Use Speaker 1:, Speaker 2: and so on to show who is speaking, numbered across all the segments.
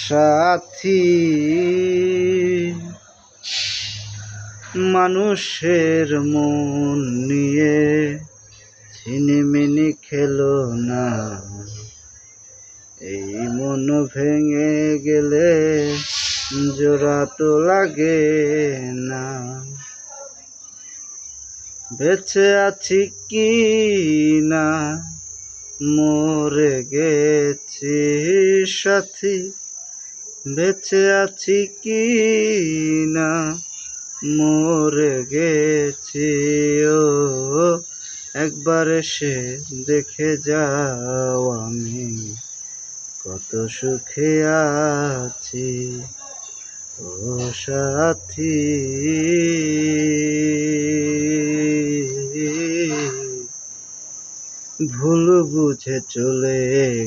Speaker 1: সাথী মানুষের মন নিয়ে ছিনিমিনি খেলো না। এই মন ভেঙে গেলে জোড়া তো লাগে না। বেঁচে আছি কি না মরে গেছি সাথী, বেঁচে আছি কি না মরে গেছি। ও একবার এসে দেখে যাও আমি কত সুখে আছি ও সাথী। ভুল বুঝে চলে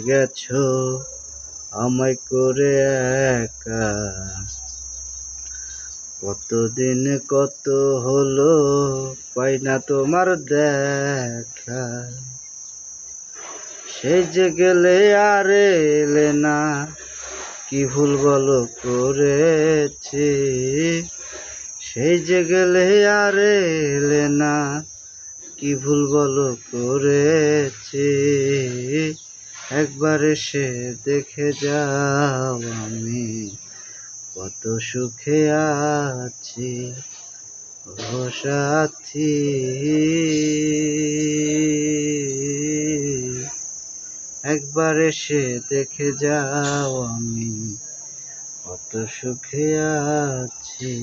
Speaker 1: গেছো আমায় করে একা, কতদিন কত হলো পাই না তোমার দেখা। সেই যে গেলে আর এলে না, কি ভুল বলো করেছি। সেই যে গেলে আর এলে না, কি ভুল বলো করেছি। একবার এসে দেখে যাও আমি কত সুখে আছি ও সাথী। একবার এসে দেখে যাও আমি কত সুখে আছি।